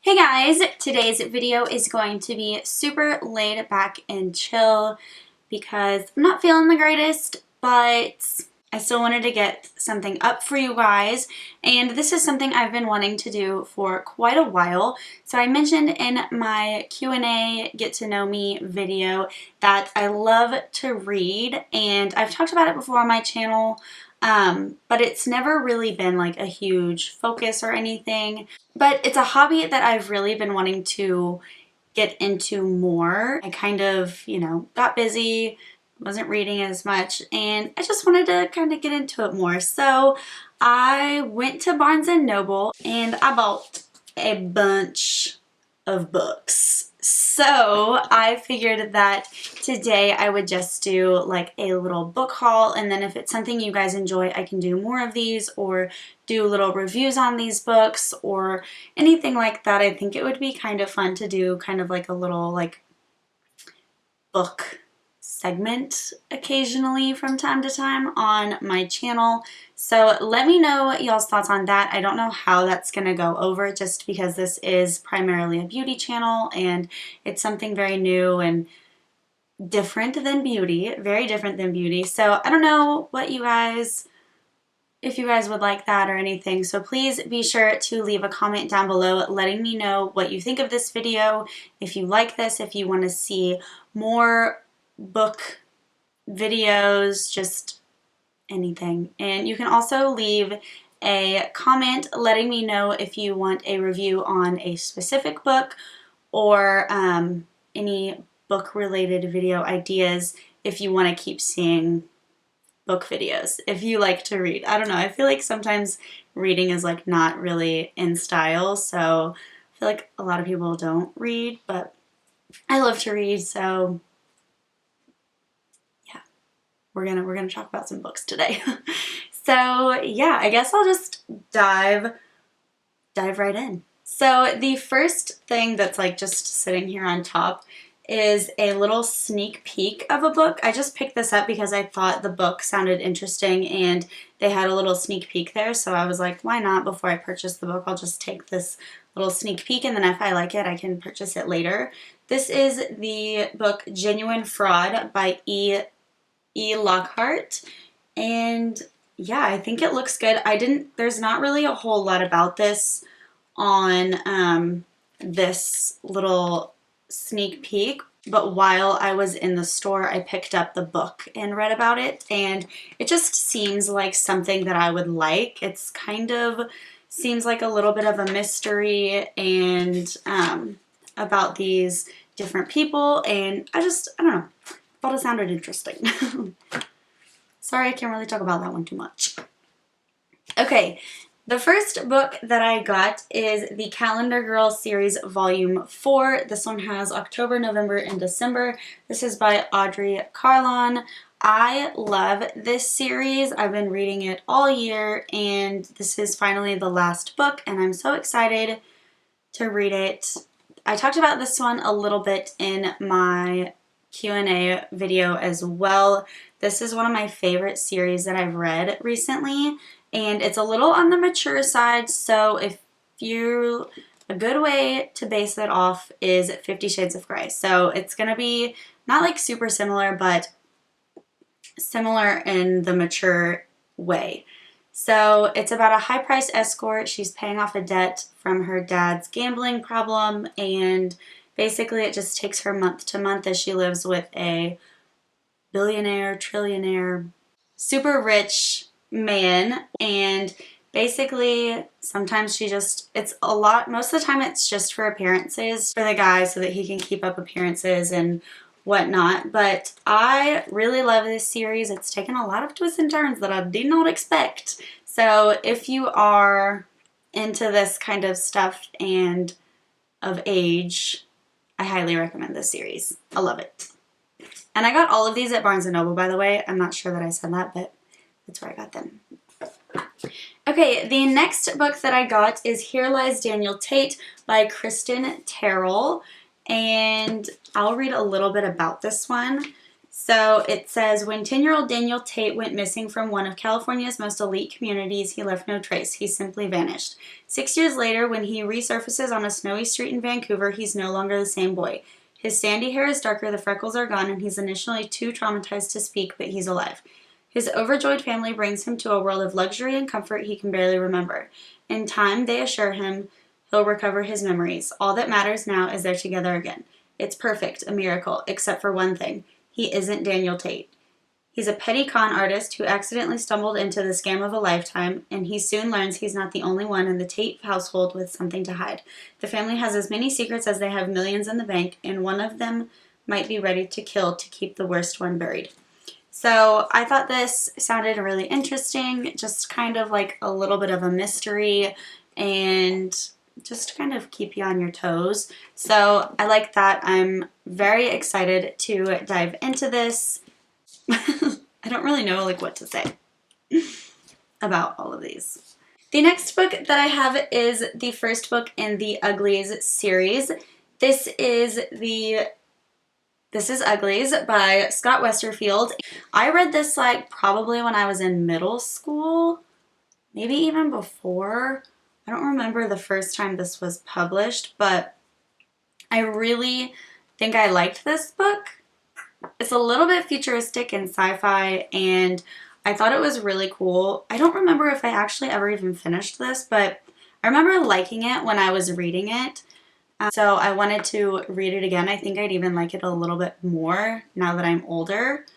Hey guys, today's video is going to be super laid back and chill because I'm not feeling the greatest, but I still wanted to get something up for you guys, and this is something I've been wanting to do for quite a while. So I mentioned in my Q&A get to know me video that I love to read, and I've talked about it before on my channel, but it's never really been like a huge focus or anything. But it's a hobby that I've really been wanting to get into more. I kind of, got busy, wasn't reading as much, and I just wanted to kind of get into it more. So I went to Barnes & Noble and I bought a bunch of books. So I figured that today I would just do like a little book haul, and then if it's something you guys enjoy, I can do more of these or do little reviews on these books or anything like that. I think it would be kind of fun to do kind of like a little like book segment occasionally from time to time on my channel. So let me know y'all's thoughts on that. I don't know how that's gonna go over just because this is primarily a beauty channel and it's something very new and different than beauty, very different than beauty. So I don't know what you guys, if you guys would like that or anything. So please be sure to leave a comment down below letting me know what you think of this video, if you like this, if you want to see more book videos, just anything. And you can also leave a comment letting me know if you want a review on a specific book or any book related video ideas if you want to keep seeing book videos, if you like to read. I don't know, I feel like sometimes reading is like not really in style, so I feel like a lot of people don't read, but I love to read, so yeah, we're gonna talk about some books today. So yeah, I guess I'll just dive right in. So the first thing that's like just sitting here on top is a little sneak peek of a book. I just picked this up because I thought the book sounded interesting and they had a little sneak peek there, so I was like, why not? Before I purchase the book, I'll just take this little sneak peek, and then if I like it, I can purchase it later. This is the book Genuine Fraud by E. Lockhart, and yeah, I think it looks good. There's not really a whole lot about this on this little sneak peek, but while I was in the store, I picked up the book and read about it, and it just seems like something that I would like. It's kind of seems like a little bit of a mystery and about these different people, and I don't know, thought it sounded interesting. Sorry, I can't really talk about that one too much. Okay. The first book that I got is the Calendar Girl series volume 4. This one has October, November, and December. This is by Audrey, Carlan. I love this series. I've been reading it all year, and this is finally the last book, and I'm so excited to read it. I talked about this one a little bit in my Q&A video as well. This is one of my favorite series that I've read recently. And it's a little on the mature side, so a good way to base it off is 50 Shades of Grey. So it's going to be not like super similar, but similar in the mature way. So it's about a high-priced escort. She's paying off a debt from her dad's gambling problem, and basically it just takes her month to month as she lives with a billionaire, trillionaire, super rich man, and basically sometimes most of the time it's just for appearances for the guy so that he can keep up appearances and whatnot. But I really love this series. It's taken a lot of twists and turns that I did not expect. So if you are into this kind of stuff and of age, I highly recommend this series. I love it. And I got all of these at Barnes & Noble, by the way. I'm not sure that I said that, but that's where I got them. Okay, the next book that I got is Here Lies Daniel Tate by Christin, Terrill, and I'll read a little bit about this one. So it says, when 10-year-old Daniel Tate went missing from one of California's most elite communities, he left no trace. He simply vanished. 6 years later, when he resurfaces on a snowy street in Vancouver, he's no longer the same boy. His sandy hair is darker, the freckles are gone, and he's initially too traumatized to speak, but he's alive. His overjoyed family brings him to a world of luxury and comfort he can barely remember. In time, they assure him he'll recover his memories. All that matters now is they're together again. It's perfect, a miracle, except for one thing. He isn't Daniel Tate. He's a petty con artist who accidentally stumbled into the scam of a lifetime, and he soon learns he's not the only one in the Tate household with something to hide. The family has as many secrets as they have millions in the bank, and one of them might be ready to kill to keep the worst one buried. So I thought this sounded really interesting, just kind of like a little bit of a mystery, and just kind of keep you on your toes. So I like that. I'm very excited to dive into this. I don't really know like what to say about all of these. The next book that I have is the first book in the Uglies series. This is Uglies by Scott Westerfield. I read this like probably when I was in middle school, maybe even before. I don't remember the first time this was published, but I really think I liked this book. It's a little bit futuristic and sci-fi, and I thought it was really cool. I don't remember if I actually ever even finished this, but I remember liking it when I was reading it. So I wanted to read it again. I think I'd even like it a little bit more now that I'm older.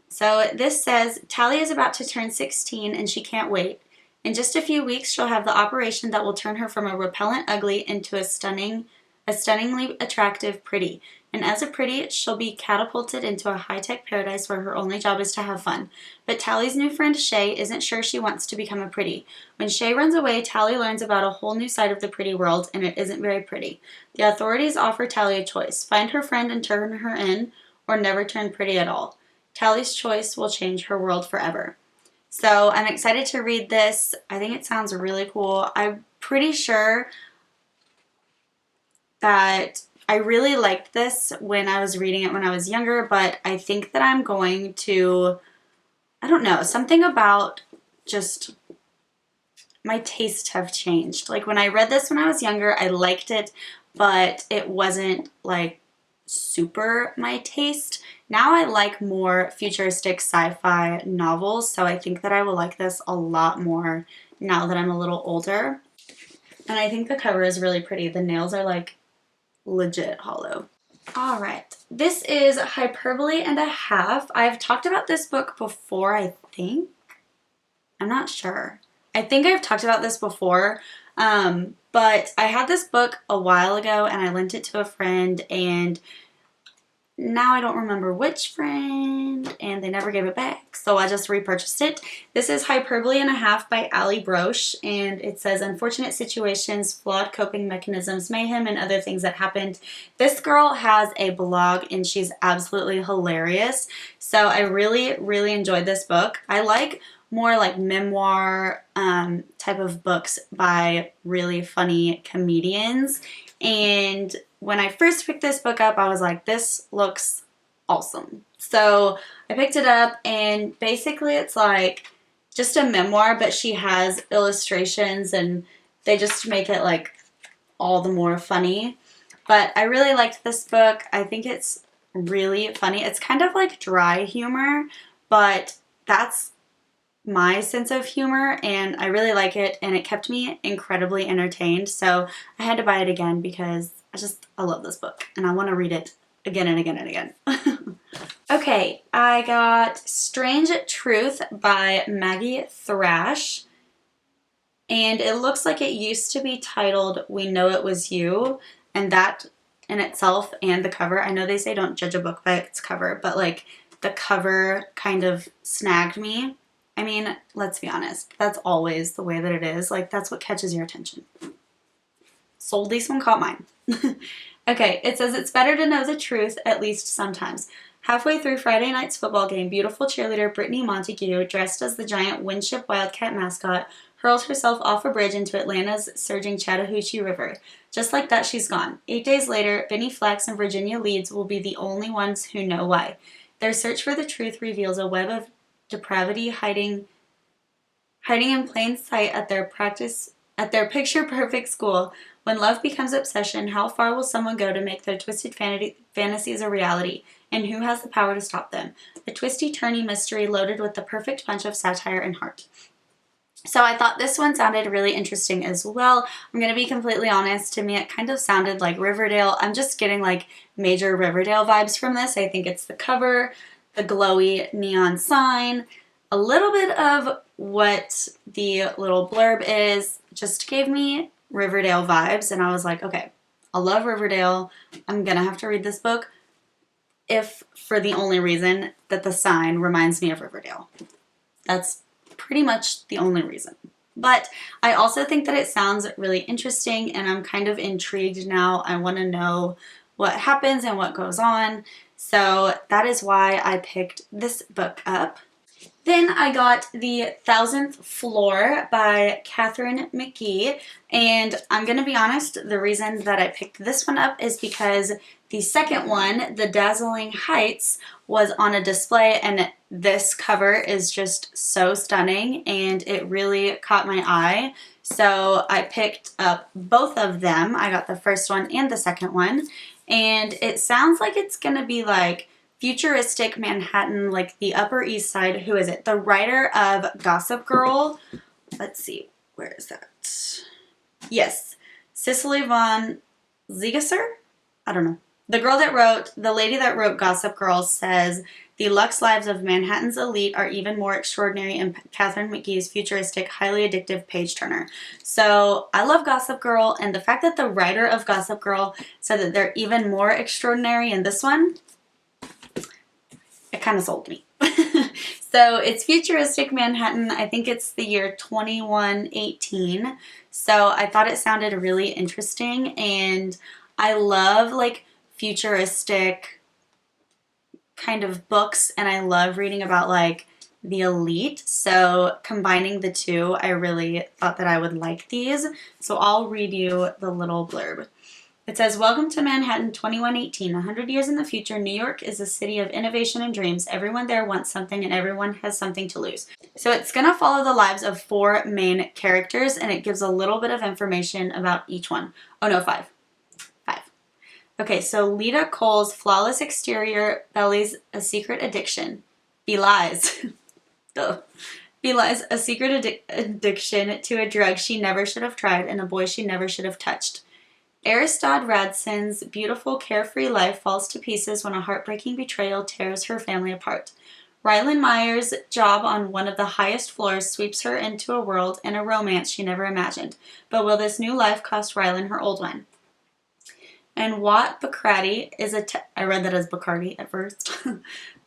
So this says, Tally is about to turn 16 and she can't wait. In just a few weeks, she'll have the operation that will turn her from a repellent ugly into a stunningly attractive pretty. And as a pretty, she'll be catapulted into a high-tech paradise where her only job is to have fun. But Tally's new friend Shay isn't sure she wants to become a pretty. When Shay runs away, Tally learns about a whole new side of the pretty world, and it isn't very pretty. The authorities offer Tally a choice: find her friend and turn her in, or never turn pretty at all. Tally's choice will change her world forever. So I'm excited to read this. I think it sounds really cool. I'm pretty sure that I really liked this when I was reading it when I was younger, but I think that I'm going to, I don't know, something about just my tastes have changed. Like when I read this when I was younger, I liked it, but it wasn't like super my taste. Now I like more futuristic sci-fi novels, so I think that I will like this a lot more now that I'm a little older. And I think the cover is really pretty. The nails are like legit hollow. Alright, this is Hyperbole and a Half. I've talked about this book before, I think. I'm not sure. I think I've talked about this before, but I had this book a while ago and I lent it to a friend, and now I don't remember which friend, and they never gave it back, so I just repurchased it. This is Hyperbole and a Half by Allie Brosh, and it says, unfortunate situations, flawed coping mechanisms, mayhem, and other things that happened. This girl has a blog, and she's absolutely hilarious, so I really, really enjoyed this book. I like more like memoir type of books by really funny comedians, and when I first picked this book up, I was like, this looks awesome. So I picked it up, and basically it's like just a memoir, but she has illustrations and they just make it like all the more funny. But I really liked this book. I think it's really funny. It's kind of like dry humor, but that's my sense of humor, and I really like it, and it kept me incredibly entertained. So I had to buy it again because I love this book and I want to read it again and again and again. Okay, I got Strange Truth by Maggie Thrash, and it looks like it used to be titled We Know It Was You, and that in itself and the cover, I know they say don't judge a book by its cover, but like the cover kind of snagged me. I mean, let's be honest, that's always the way that it is. Like, that's what catches your attention. So this one caught mine. Okay, it says, it's better to know the truth, at least sometimes. Halfway through Friday night's football game, beautiful cheerleader Brittany Montague, dressed as the giant Winship Wildcat mascot, hurled herself off a bridge into Atlanta's surging Chattahoochee River. Just like that, she's gone. 8 days later, Benny Flax and Virginia Leeds will be the only ones who know why. Their search for the truth reveals a web of depravity hiding in plain sight at their picture-perfect school. When love becomes obsession, how far will someone go to make their twisted fantasies a reality? And who has the power to stop them? A twisty-turny mystery loaded with the perfect punch of satire and heart. So I thought this one sounded really interesting as well. I'm going to be completely honest. To me, it kind of sounded like Riverdale. I'm just getting like major Riverdale vibes from this. I think it's the cover, the glowy neon sign, a little bit of what the little blurb is. Just gave me Riverdale vibes. And I was like, okay, I love Riverdale. I'm going to have to read this book if for the only reason that the sign reminds me of Riverdale. That's pretty much the only reason. But I also think that it sounds really interesting, and I'm kind of intrigued now. I want to know what happens and what goes on. So that is why I picked this book up. Then I got the Thousandth Floor by Katharine McGee, and I'm going to be honest, the reason that I picked this one up is because the second one, the Dazzling Heights, was on a display, and this cover is just so stunning, and it really caught my eye. So I picked up both of them. I got the first one and the second one, and it sounds like it's going to be like futuristic Manhattan, like the Upper East Side. Who is it? The writer of Gossip Girl. Let's see. Where is that? Yes. Cicely von Ziegesser? I don't know. The lady that wrote Gossip Girl says the luxe lives of Manhattan's elite are even more extraordinary in Katharine McGee's futuristic, highly addictive page-turner. So I love Gossip Girl, and the fact that the writer of Gossip Girl said that they're even more extraordinary in this one, it kind of sold me. So it's futuristic Manhattan. I think it's the year 2118. So I thought it sounded really interesting, and I love like futuristic kind of books, and I love reading about like the elite. So combining the two, I really thought that I would like these. So I'll read you the little blurb. It says, "Welcome to Manhattan 2118. 100 years in the future, New York is a city of innovation and dreams. Everyone there wants something, and everyone has something to lose." So it's going to follow the lives of 4 main characters, and it gives a little bit of information about each one. Oh no, 5. Okay, so Lita Cole's flawless exterior belies a secret addiction. Belies. Belies a secret addiction to a drug she never should have tried and a boy she never should have touched. Aristod Radson's beautiful, carefree life falls to pieces when a heartbreaking betrayal tears her family apart. Rylan Meyer's job on one of the highest floors sweeps her into a world and a romance she never imagined. But will this new life cost Rylan her old one? And Watt Bacardi is I read that as Bacardi at first.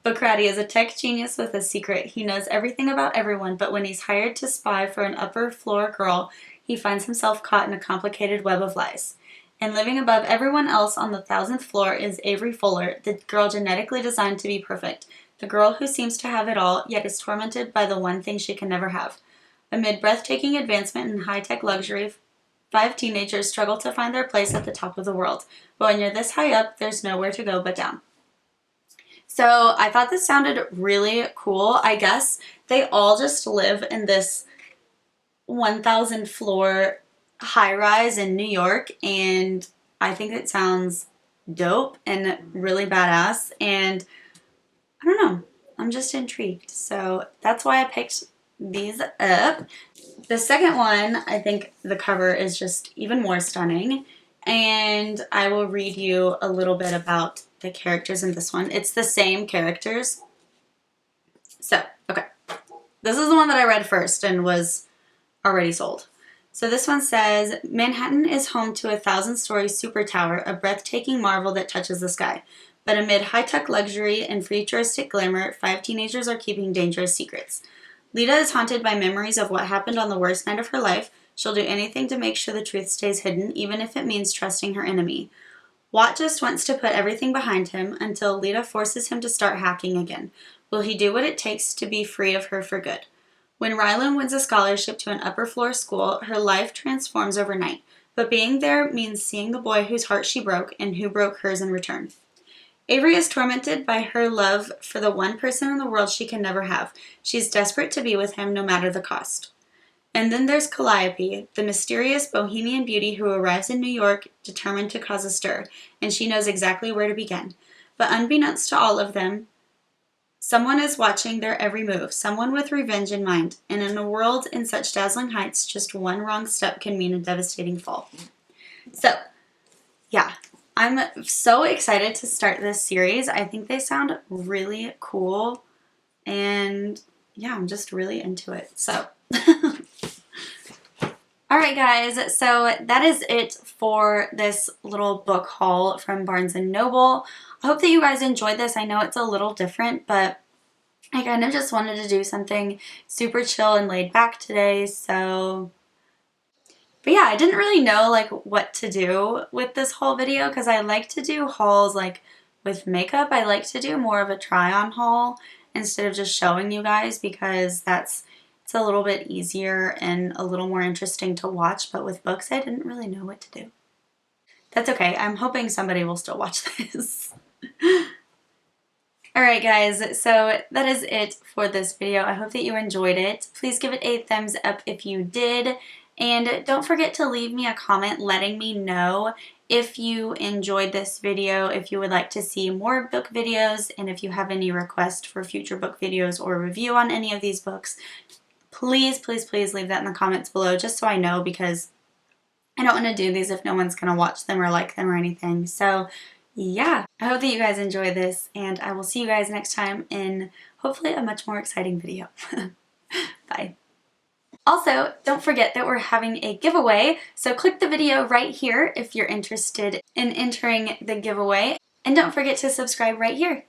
Bacardi is a tech genius with a secret. He knows everything about everyone, but when he's hired to spy for an upper floor girl, he finds himself caught in a complicated web of lies. And living above everyone else on the 1000th floor is Avery Fuller, the girl genetically designed to be perfect. The girl who seems to have it all, yet is tormented by the one thing she can never have. Amid breathtaking advancement in high-tech luxury, 5 teenagers struggle to find their place at the top of the world. But when you're this high up, there's nowhere to go but down. So I thought this sounded really cool. I guess they all just live in this 1,000 floor high-rise in New York, and I think it sounds dope and really badass, and I don't know, I'm just intrigued. So that's why I picked these up. The second one, I think the cover is just even more stunning, and I will read you a little bit about the characters in this one. It's the same characters. So, okay. This is the one that I read first and was already sold. So this one says, Manhattan is home to a 1,000-story super tower, a breathtaking marvel that touches the sky. But amid high-tech luxury and futuristic glamour, 5 teenagers are keeping dangerous secrets. Lita is haunted by memories of what happened on the worst night of her life. She'll do anything to make sure the truth stays hidden, even if it means trusting her enemy. Watt just wants to put everything behind him until Lita forces him to start hacking again. Will he do what it takes to be free of her for good? When Rylan wins a scholarship to an upper floor school, her life transforms overnight. But being there means seeing the boy whose heart she broke and who broke hers in return. Avery is tormented by her love for the one person in the world she can never have. She's desperate to be with him no matter the cost. And then there's Calliope, the mysterious bohemian beauty who arrives in New York determined to cause a stir, and she knows exactly where to begin. But unbeknownst to all of them, someone is watching their every move, someone with revenge in mind, and in a world in such dazzling heights, just one wrong step can mean a devastating fall. So, yeah, I'm so excited to start this series. I think they sound really cool, and yeah, I'm just really into it. So, alright guys, so that is it for this little book haul from Barnes & Noble. I hope that you guys enjoyed this. I know it's a little different, but I kind of just wanted to do something super chill and laid back today, so... But yeah, I didn't really know like what to do with this whole video because I like to do hauls like with makeup. I like to do more of a try-on haul instead of just showing you guys because it's a little bit easier and a little more interesting to watch, but with books I didn't really know what to do. That's okay, I'm hoping somebody will still watch this. Alright guys, so that is it for this video. I hope that you enjoyed it. Please give it a thumbs up if you did, and don't forget to leave me a comment letting me know if you enjoyed this video, if you would like to see more book videos, and if you have any requests for future book videos or review on any of these books. Please, please, please leave that in the comments below just so I know because I don't want to do these if no one's going to watch them or like them or anything. So yeah, I hope that you guys enjoy this and I will see you guys next time in hopefully a much more exciting video. Bye. Also, don't forget that we're having a giveaway, so click the video right here if you're interested in entering the giveaway. And don't forget to subscribe right here.